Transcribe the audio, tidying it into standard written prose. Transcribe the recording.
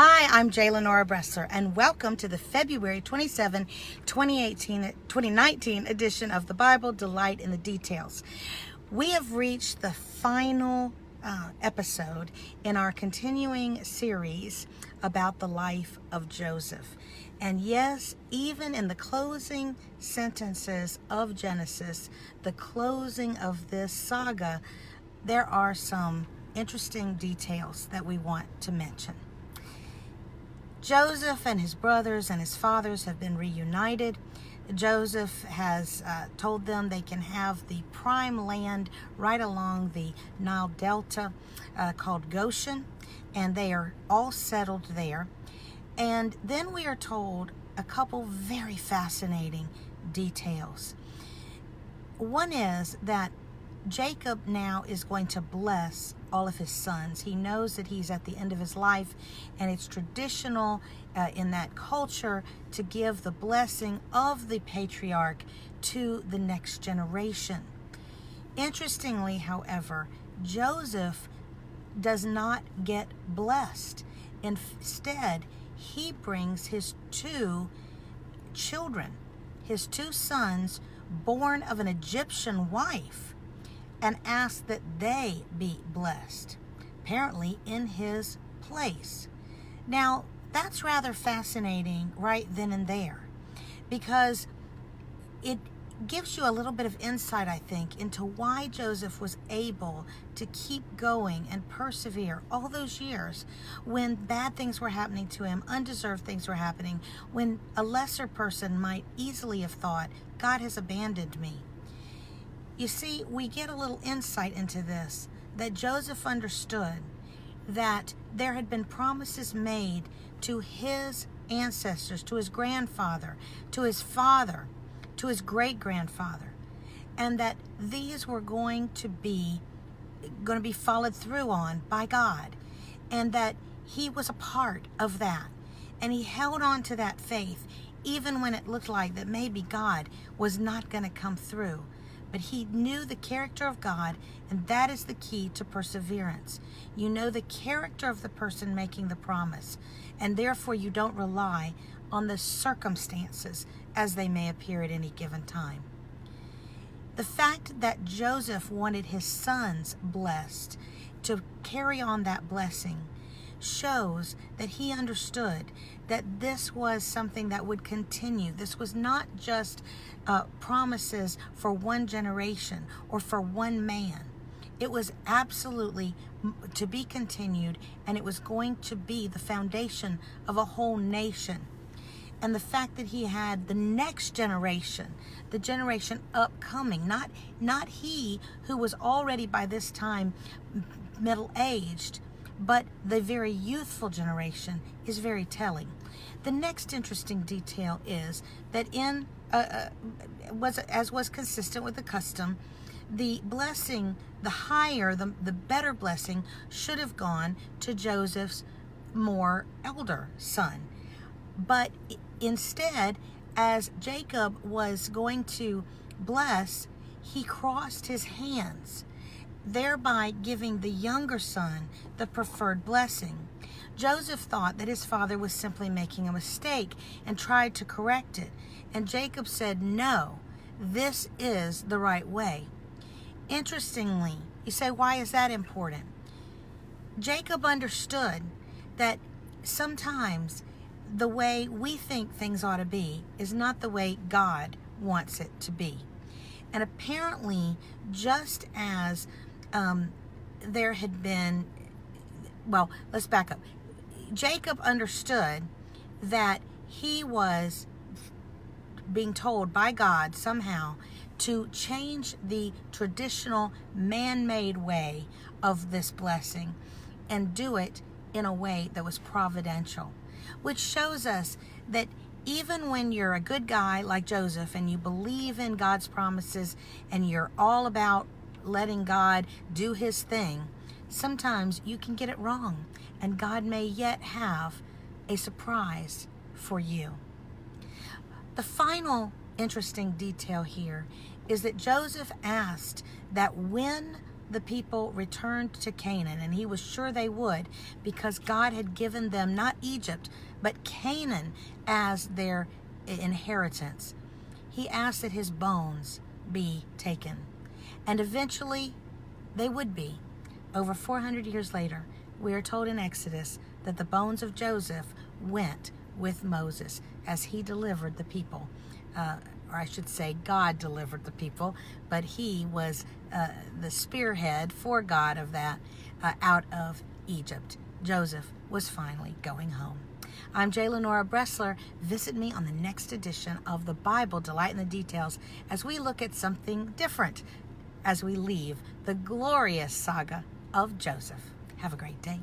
Hi, I'm J. Lenora Bressler, and welcome to the February 27, 2019 edition of the Bible Delight in the Details. We have reached the final episode in our continuing series about the life of Joseph. And yes, even in the closing sentences of Genesis, the closing of this saga, there are some interesting details that we want to mention. Joseph and his brothers and his fathers have been reunited. Joseph has told them they can have the prime land right along the Nile Delta called Goshen, and they are all settled there. And then we are told a couple very fascinating details. One is that Jacob now is going to bless all of his sons. He knows that he's at the end of his life, and it's traditional in that culture to give the blessing of the patriarch to the next generation. Interestingly, however, Joseph does not get blessed. Instead, he brings his two children, his two sons, born of an Egyptian wife, and asks that they be blessed, apparently in his place. Now, that's rather fascinating right then and there, because it gives you a little bit of insight, I think, into why Joseph was able to keep going and persevere all those years when bad things were happening to him, undeserved things were happening, when a lesser person might easily have thought, God has abandoned me. You see, we get a little insight into this, that Joseph understood that there had been promises made to his ancestors, to his grandfather, to his father, to his great-grandfather, and that these were going to be followed through on by God, and that he was a part of that. And he held on to that faith, even when it looked like that maybe God was not going to come through. But he knew the character of God, and that is the key to perseverance. You know the character of the person making the promise, and therefore you don't rely on the circumstances as they may appear at any given time. The fact that Joseph wanted his sons blessed to carry on that blessing shows that he understood that this was something that would continue. This was not just promises for one generation or for one man. It was absolutely to be continued, and it was going to be the foundation of a whole nation. And the fact that he had the next generation, the generation upcoming, not he who was already by this time middle-aged, but the very youthful generation, is very telling. The next interesting detail is that as was consistent with the custom, the blessing, the better blessing, should have gone to Joseph's more elder son. But instead, as Jacob was going to bless, he crossed his hands, thereby giving the younger son the preferred blessing. Joseph thought that his father was simply making a mistake and tried to correct it. And Jacob said, no, this is the right way. Interestingly, you say, why is that important? Jacob understood that sometimes the way we think things ought to be is not the way God wants it to be. And apparently, just as there had been, well, let's back up. Jacob understood that he was being told by God somehow to change the traditional man-made way of this blessing and do it in a way that was providential, which shows us that even when you're a good guy like Joseph and you believe in God's promises and you're all about letting God do his thing, sometimes you can get it wrong, and God may yet have a surprise for you. The final interesting detail here is that Joseph asked that when the people returned to Canaan, and he was sure they would, because God had given them not Egypt, but Canaan as their inheritance. He asked that his bones be taken. And eventually they would be. Over 400 years later, we are told in Exodus that the bones of Joseph went with Moses as he delivered the people. Or I should say God delivered the people, but he was the spearhead for God of that out of Egypt. Joseph was finally going home. I'm J. Lenora Bressler. Visit me on the next edition of the Bible, Delight in the Details, as we look at something different as we leave the glorious saga of Joseph. Have a great day.